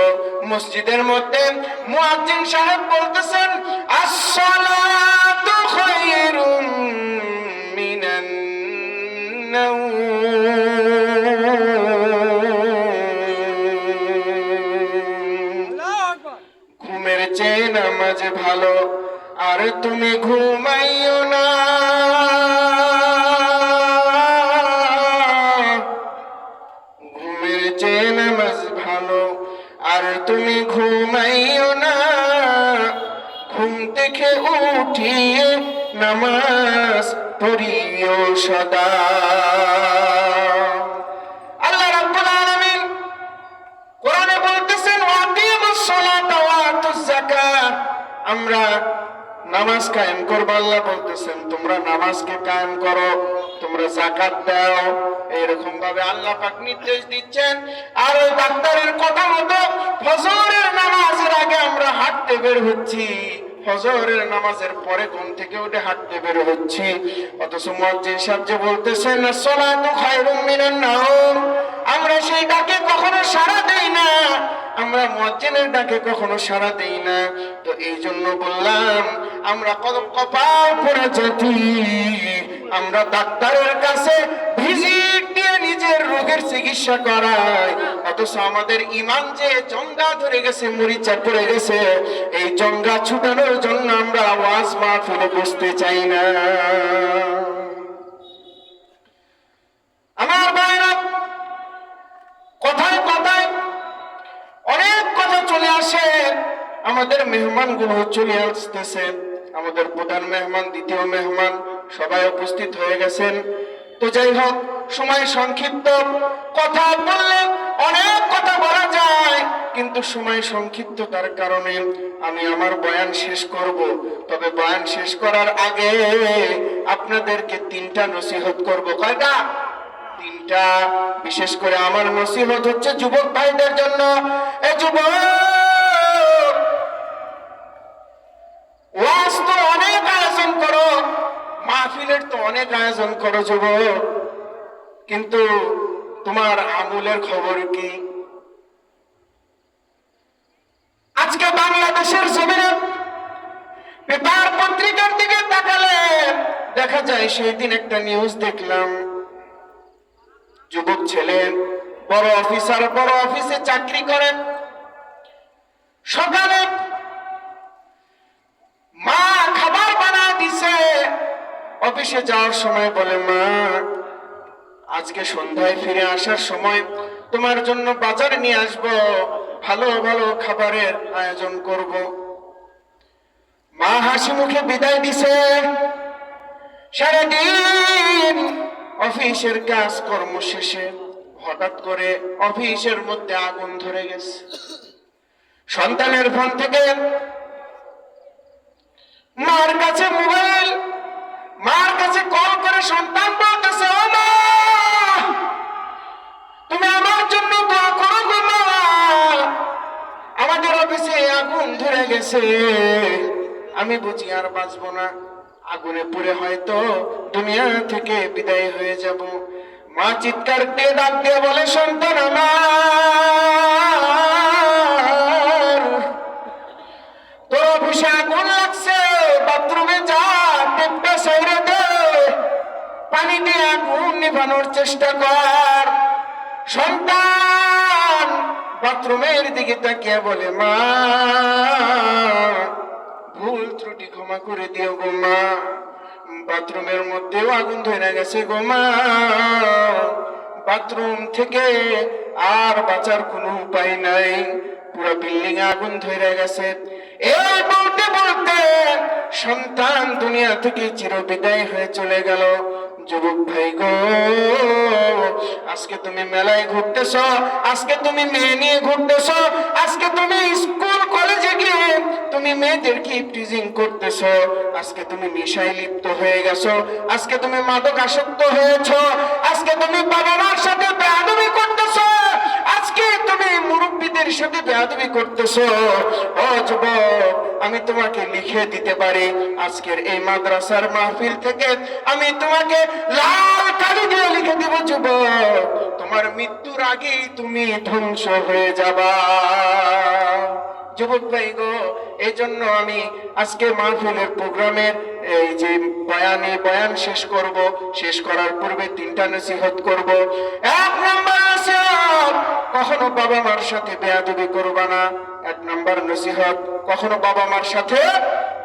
মসজিদের মধ্যে মুয়াজ্জিন সাহেব বলতেছেন আসসালাতু খায়রুম মিনান নাওম। ঘুমের চেয়ে নামাজ ভালো, আর তুমি ঘুমাইও না। ঘুমের চেয়ে নামাজ ভালো, আর তুমি ঘুমাইও না। ঘুম থেকে উঠিয়ে নামাজ পড়িও সদা। আল্লাহ রাব্বুল আলামিন কোরআনে বলতেছেন ওয়াকিমুস সালাতা ওয়া আতুজ যাকাত। আমরা নামাজ কায়েম করব। আল্লাহ বলতেছেন তোমরা নামাজকে কায়েম করো, তোমরা যাকাত দাও। এরকম ভাবে আল্লাহ পাক নির্দেশ দিচ্ছেন। আর ওই ডাক্তারের কথা মতো ফজরের নামাজের আগে আমরা হাঁটতে বের হচ্ছি, ফজরের নামাজের পরে ঘুম থেকে উঠে হাঁটতে বের হচ্ছি। অথচ মুয়াজ্জিন সাহেব যে বলতেছেন আসসালাতু খায়রুম মিনান নাওম, আমরা সেই ডাকে কখনো সাড়া দেই না, আমরা মুয়াজ্জিনের ডাকে কখনো সাড়া দেই না। তো এই জন্য বললাম আমরা কত কপাল পোড়া জাতি। আমরা ডাক্তারের কাছে ভিজিট দিয়ে নিজের রোগের চিকিৎসা করাই, অথচ আমাদের ইমান যে জঙ্গা ধরে গেছে, মরিচা পড়ে গেছে, এই জঙ্গা ছুটানোর জন্য আমরা ওয়াজ মাহফিলে বসতে চাই না। আমার ভাইরা, কথায় কথায় অনেক কথা চলে আসে। আমাদের মেহমান গুলো চলে আসতেছে, আমাদের প্রধান মেহমান, দ্বিতীয় মেহমান সবাই উপস্থিত হয়ে গেছেন। তো যাই হোক, সময় সংক্ষিপ্ত, কথা বললে অনেক কথা বলা যায়, কিন্তু সময় সংক্ষিপ্ততার কারণে আমি আমার বয়ান শেষ করব। তবে বয়ান শেষ করার আগে আপনাদেরকে 3টা নসিহত করব। কয়টা? 3টা। বিশেষ করে আমার নসিহত হচ্ছে যুবক ভাইদের জন্য। এই যুবক, ওয়াজ তো অনেক আয়োজন করো, মাহফিলের তো অনেক আয়োজন করো যুবক, কিন্তু তোমার আমলের খবর কি? আজকে বাংলাদেশের জমিনে পেপার পত্রিকার দিকে তাকালে দেখা যায়, সেই দিন একটা নিউজ দেখলাম, যুবক ছেলে বড় অফিসার, বড় অফিসে চাকরি করেন। সকালে মা খাবার বানায় দিছে, অফিসে যাওয়ার সময় বলে মা আজকে সন্ধ্যায় ফিরে আসার সময় তোমার জন্য বাজার নিয়ে আসবো, ভালো ভালো খাবারের আয়োজন করব। মা হাসি মুখে বিদায় দিছে। সারাদিন অফিসের কাজ কর্ম শেষে হঠাৎ করে অফিসের মধ্যে আগুন ধরে গেছে। সন্তানের ফোন থেকে মার কাছে মোবাইল, মার কাছে কল করে সন্তান বলতেছে ও মা তুমি আমার জন্য দোয়া করো গো মা, আমাদের অফিসে আগুন ধরে গেছে, আমি বুঝি আর বাঁচবো না, আগুনে পুড়ে হয়তো দুনিয়া থেকে বিদায় হয়ে যাব। মা চিৎকার দিয়ে ডাক দিয়ে বলে সন্তান আমার পরিবেশে আগুন লাগছে, বাথরুমে যা, টেপটা সাইরে দে, পানি দিয়ে আগুন নিভানোর চেষ্টা কর। সন্তান বাথরুমের দিকে তাকিয়ে বলে, মা ভুল ত্রুটি ক্ষমা করে দিও গো মা, বাথরুমের মধ্যেও আগুন ধরে গেছে গো মা, বাথরুম থেকে আর বাঁচার কোনো উপায় নাই, পুরো বিল্ডিং আগুন ধরে গেছে। এই বলতে বলতে সন্তান দুনিয়া থেকে চিরবিদায় হয়ে চলে গেল। যুবক ভাই গো, আজকে তুমি মেলায় ঘুরতেছ, আজকে তুমি মেয়ে নিয়ে ঘুরতেছ, আজকে তুমি স্কুল কলেজে গিয়ে তুমি মেয়েদেরকে টিজিং করতেছ, আজকে তুমি নেশায় লিপ্ত হয়ে গেছো, আজকে তুমি মাদক আসক্ত হয়েছ, আজকে তুমি বাবা মার সাথে বেয়াদবি করতেছ, আজকে তুমি মুরব্বীদের সাথে বেয়াদবি করতেছ। ও যুবক, আমি তোমাকে লিখে দিতে পারি, আজকের এই মাদ্রাসার মাহফিল থেকে আমি তোমাকে লাল কালি দিয়ে লিখে দিব যুবক, তোমার মৃত্যুর আগেই তুমি ধ্বংস হয়ে যাবা। যুবক ভাই গো, এই জন্য আমি আজকে মাহফিলের প্রোগ্রামের এই যে বয়ান শেষ করব, শেষ করার পূর্বে 3টা নসিহত করব। 1 নম্বর নসিহত, কখনো বাবা মার সাথে বেয়াদবি করবা না। 1 নম্বর নসিহত, কখনো বাবা মার সাথে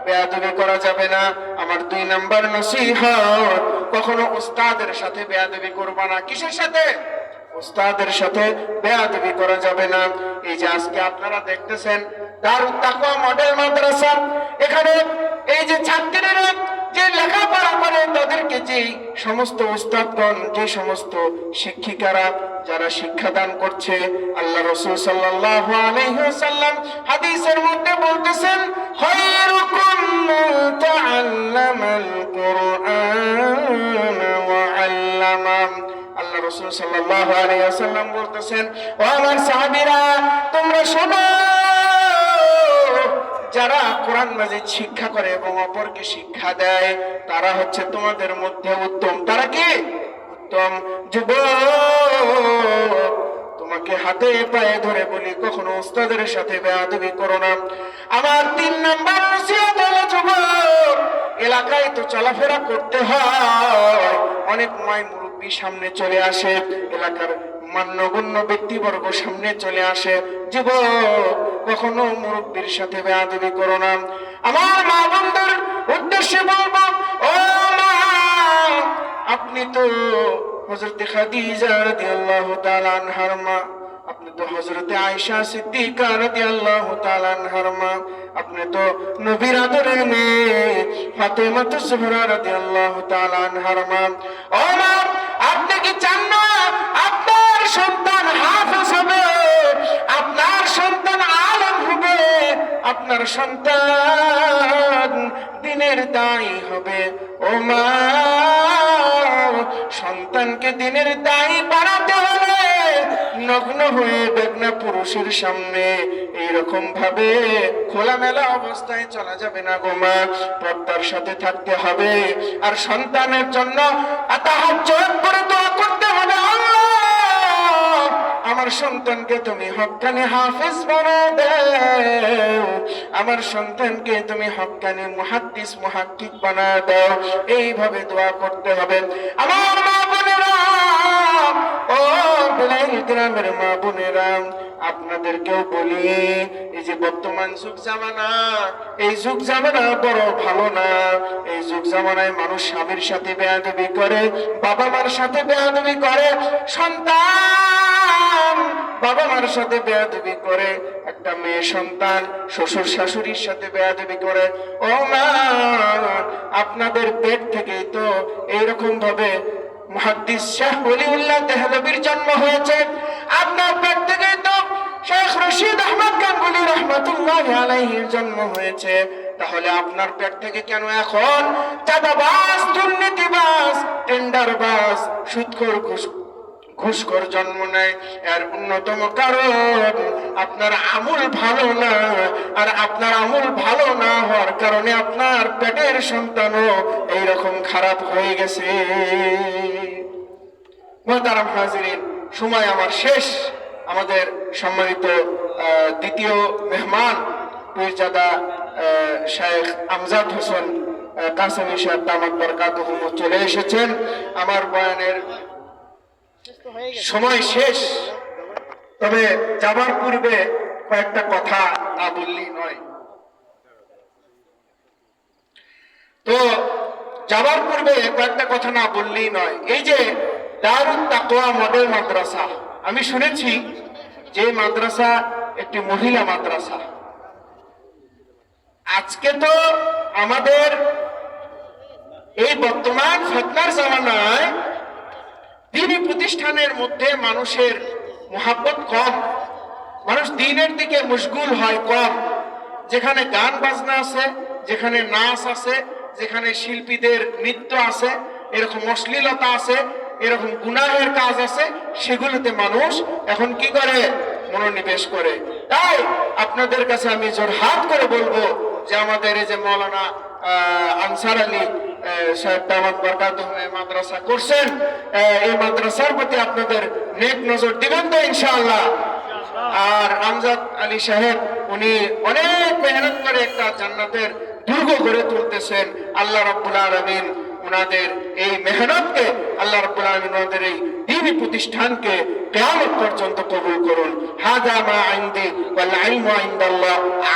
বেয়াদবি করা যাবে না। আমার 2 নম্বর নসিহত, কখনো উস্তাদের সাথে বেয়াদবি করবা না। কিসের সাথে? উস্তাদের সাথে বেয়াদবি করা যাবে না। এই যে আজকে আপনারা দেখতেছেন দারুত তাকওয়া মডেল মাদ্রাসা, এখানে এই যে ছাত্রীরা যে লেখাপড়া করে তাদেরকে যে সমস্ত উস্তাদগণ, যে সমস্ত শিক্ষিকারা যারা শিক্ষাদান করছে, আল্লাহ রাসূল সাল্লাল্লাহু আলাইহি ওয়াসাল্লাম হাদিসের মধ্যে বলতেছেন, খায়রুকুম মান তাআল্লামাল কুরআন ওয়া আল্লামা। আল্লাহ রাসূল সাল্লাল্লাহু আলাইহি ওয়াসাল্লাম বলতেছেন, ও আমার সাহাবীরা তোমরা শোনো, যারা কোরআন মাজিদ শিক্ষা করে এবং অপরকে শিক্ষা দেয় তারা হচ্ছে তোমাদের মধ্যে উত্তম। তারা কি উত্তম? যুবক, তোমাকে হাতে পায়ে ধরে বলি, কখনো উস্তাদের সাথে বেয়াদবি করো না। আমার 3 নম্বর নসিহত হলো, যুবক, এলাকায় তো চলাফেরা করতে হয়, অনেক মুরব্বী সামনে চলে আসে, এলাকার মান্যগণ্য ব্যক্তিবর্গ সামনে চলে আসে। যুবক, কখনো মুরব্বীর সাথে বেয়াদবি করো না। আমার মা বোনদের উদ্দেশ্যে বলবো, ও মা, আপনি তো হযরত খাদিজা রাদিয়াল্লাহু তাআলা আনহার মা, আপনি তো হযরত আয়েশা সিদ্দিকা রাদিয়াল্লাহু তাআলা আনহার মা, আপনি তো নবীর আদরের মেয়ে ফাতেমা জোহরা রাদিয়াল্লাহু তাআলা আনহার মা। ও মা, আপনি কি চান না আপনার সন্তান হাফেজ হবে, আপনার সন্তান আলেম হবে, আপনার সন্তান দ্বীনের দায়ী হবে? ও মা, সন্তানকে দ্বীনের দায়ী বানাতে হলে নগ্ন হয়ে বেগনা পুরুষের সামনে এইরকম ভাবে খোলামেলা অবস্থায় চলা যাবে না গো মা, পর্দার সাথে থাকতে হবে। আর সন্তানের জন্য তাহাজ্জুদ করে দোয়া করতে হবে, আল্লাহ আমার সন্তানকে তুমি হক্কানি হাফেজ বানাও দাও, আমার সন্তানকে তুমি হক্কানি মুহাদ্দিস মুহাক্কিক বানাও দাও। এইভাবে দোয়া করতে হবে। আমার মা বোনেরা, ও বিলাইল গ্রামের মা বোনেরা, আপনাদেরকেও বলি, এই যে বর্তমান যুগ জামানা, এই যুগ জামানা বড় ভালো না। এই যুগ জামানায় মানুষ স্বামীর সাথে বেয়াদবি করে, বাবা মার সাথে বেয়াদবি করে, সন্তান বাবা মার সাথে বেয়াদবি করে, একটা মেয়ে সন্তান শ্বশুর শাশুড়ির সাথে বেয়াদবি করে। ও মা, আপনাদের পেট থেকেই তো এইরকম ভাবে মুহাদ্দিস শাহ ওলিউল্লাহ দেহলভির জন্ম হয়েছে, আপনার পেট থেকেই তো শেখ রশিদ আহমদ গাঙ্গুলী রাহমাতুল্লাহি আলাইহির জন্ম হয়েছে। তাহলে আপনার পেট থেকে কেন এখন চাঁদাবাজ, দুর্নীতিবাজ, টেন্ডারবাজ, সুদখোর, ঘুষখোর জন্ম নেয়? এর অন্যতম কারণ আপনার আমল ভালো না। আর আপনার আমল ভালো না হওয়ার কারণে আপনার পেটের সন্তানও এইরকম খারাপ হয়ে গেছে। মুহতারাম হাজিরিন, সময় আমার শেষ। আমাদের সম্মানিত দ্বিতীয় মেহমান পীরজাদা শেখ আমজাদ হোসেন কাসেমি সাহেব দামাত বরকাতুহুম চলে এসেছেন। আমার বয়ানের সময় শেষ, তবে যাবার পূর্বে কয়েকটা কথা না বললেই নয়। তো যাবার পূর্বে কয়েকটা কথা না বললেই নয়। এই যে দারুত তাকওয়া মডেল মাদ্রাসা, আমি শুনেছি যে মাদ্রাসা একটি মহিলা মাদ্রাসা। আজকে তো আমাদের এই বর্তমান ফিতনার জামানায় দ্বীনি প্রতিষ্ঠানের মধ্যে মানুষের মোহাব্বত কম, মানুষ দ্বীনের দিকে মশগুল হয় কম। যেখানে গান বাজনা আছে, যেখানে নাচ আছে, যেখানে শিল্পীদের নৃত্য আছে, এরকম অশ্লীলতা আছে, এরকম গুনাহের কাজ আছে, সেগুলোতে মানুষ এখন কি করে? মনোনিবেশ করে। তাই আপনাদের কাছে আমি জোরহাত করে বলবো যে আমাদের এই যে মৌলানা আনসার আলী সাহেব দামাত বরকাতুহুম মাদ্রাসা করছেন, এই মাদ্রাসার প্রতি আপনাদের নেক নজর দিবেন তো ইনশাআল্লাহ। আর আমজাদ আলী সাহেব উনি অনেক মেহনত করে একটা জান্নাতের দুর্গ গড়ে তুলতেছেন। আল্লাহ রাব্বুল আলামিন উনাদের এই মেহনতকে, আল্লাহ রাব্বুল আলামিন উনাদের এই দ্বীনি প্রতিষ্ঠানকে কিয়ামত পর্যন্ত কবুল করুন। হাযা মা ইনদি ওয়াল ইলমু ইনদাল্লাহ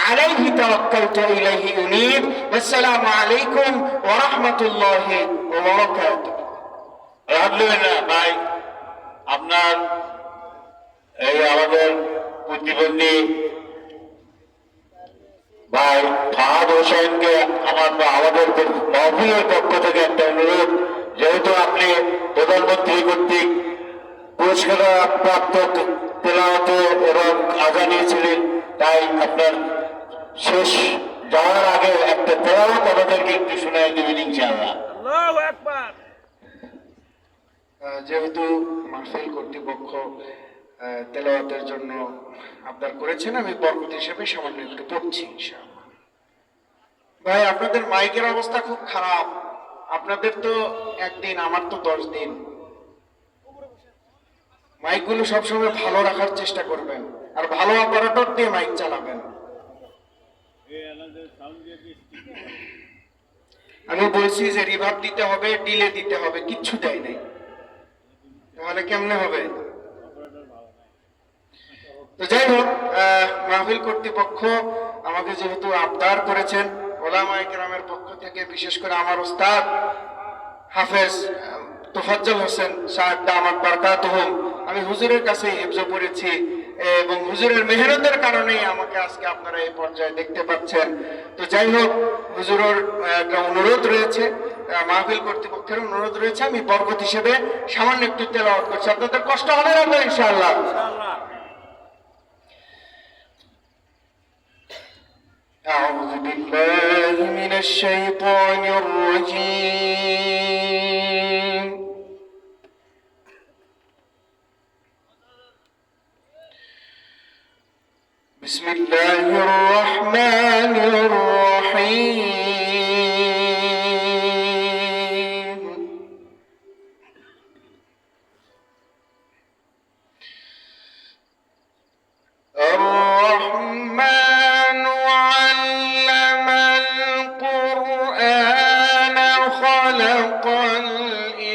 আলাইহি তাওয়াক্কালতু ইলাইহি উনীব। আসসালামু আলাইকুম ওয়া রাহমাতুল্লাহি ওয়া বারাকাতুহু। আলহামদুলিল্লাহ ভাই, আপনার এই আমাদের প্রতিবন্ধী ভাই ফাহাদ হোসেনকে আমাদের মহফিলের পক্ষ থেকে একটা অনুরোধ, যেহেতু আপনি প্রধানমন্ত্রী কর্তৃক পুরস্কার প্রাপ্ত তেলাওয়াতে এবং আজানিয়েছিলেন, তাই আপনার শেষ যাওয়ার আগে একটা তেলাওয়াত আমাদেরকে একটু শোনায় দেবেন ইনশাআল্লাহ। আল্লাহু আকবার। যেহেতু মাহফিল কর্তৃপক্ষ তেলাওয়াতের জন্য আবদার করেছেন, আমি বরকত হিসেবে সামান্য একটু পড়ছি ইনশাআল্লাহ। ভাই, আপনাদের মাইকের অবস্থা খুব খারাপ। আপনাদের তো একদিন, আমার তো 10 দিন। মাইকগুলো সবসময় ভালো রাখার চেষ্টা করবেন, আর ভালো অপারেটর দিয়ে মাইক চালাবেন। আমি বলছি যে রিভার্ব দিতে হবে, ডিলে দিতে হবে, কিচ্ছু দেয় নাই, তাহলে কেমনে হবে? তো যাই হোক, মাহফিল কর্তৃপক্ষ আমাকে যেহেতু আবদার করেছেন, ওলামায়ে কেরামের পক্ষ থেকে বিশেষ করে আমার ওস্তাদ হাফেজ তোফাজ্জল হোসেন সাহেব দামাত বরকাতুহুম, আমি হুজুরের কাছে হিফজ পড়েছি এবং হুজুরের মেহনতের কারণেই আমাকে আজকে আপনারা এই পর্যায়ে দেখতে পাচ্ছেন। তো যাই হোক, হুজুরের একটা অনুরোধ রয়েছে, মাহফিল কর্তৃপক্ষের অনুরোধ রয়েছে, আমি বরকত হিসেবে সামান্য একটু তেলাওয়াত করছি। আপনাদের কষ্ট হবে না তো ইনশাআল্লাহ? أعوذ بالله من الشيطان الرجيم. بسم الله الرحمن الرحيم. الرحمن علم القرآن خلق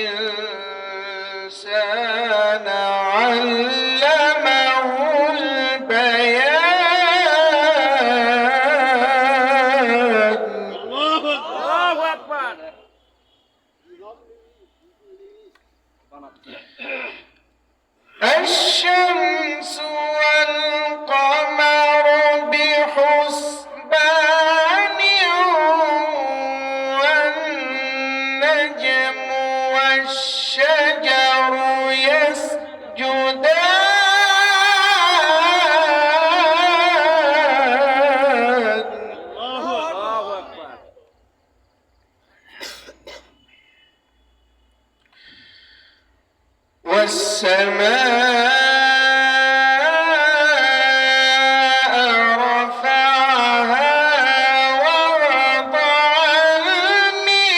الإنسان علمه البيان. আল্লাহু আকবার। الشمس والقمر بحسبان والنجم والشجر يسجدان. আল্লাহু আকবার। والسماء رفعها ووضع الميزان.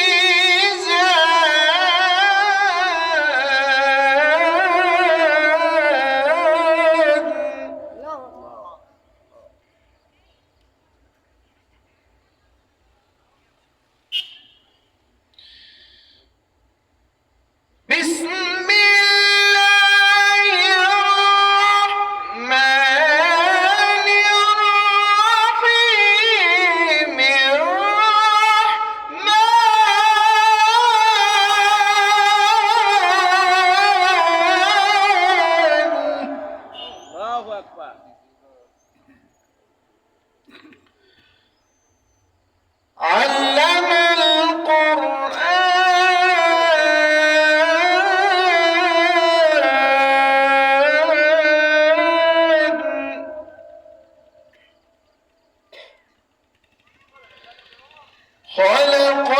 خلق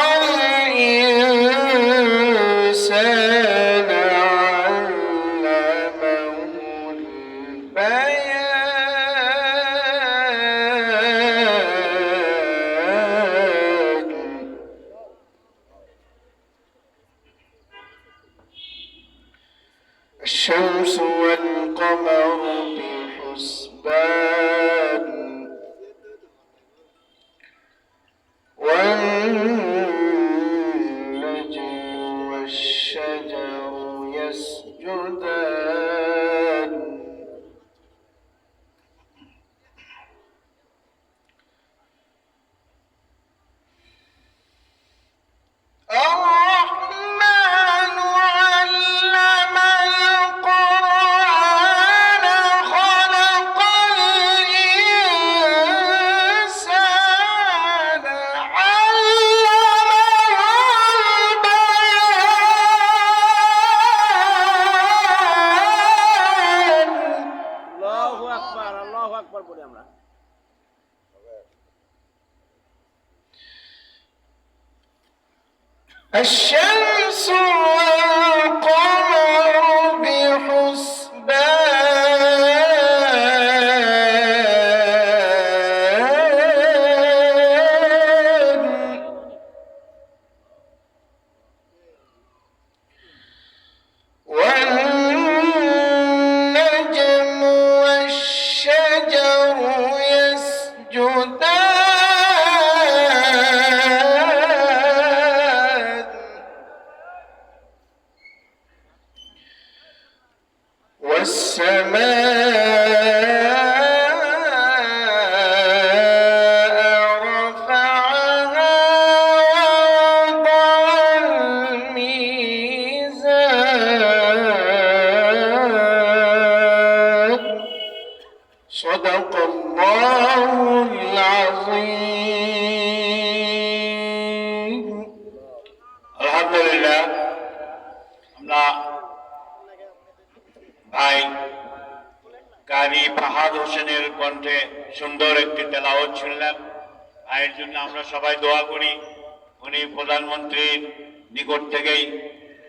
الإنسان علمه البيان الشمس والقمر بحسبان والنجم والشجر يسجدان الرحمن علم القرآن خلق الإنسان علمه البيان আল্লাহু আকবার, আল্লাহু আকবার বলি আমরা। الشمس والقمر بحسبان والنجم والشجر يسجدان والسماء رفعها ووضع الميزان صدق الله العظيم আলহামদুলিল্লাহ, আমরা ভাই কারি ফাহাদ হোসেনের কণ্ঠে সুন্দর একটি তেলাওয়াত শুনলাম। ভাইয়ের জন্য আমরা সবাই দোয়া করি, উনি প্রধানমন্ত্রীর নিকট থেকেই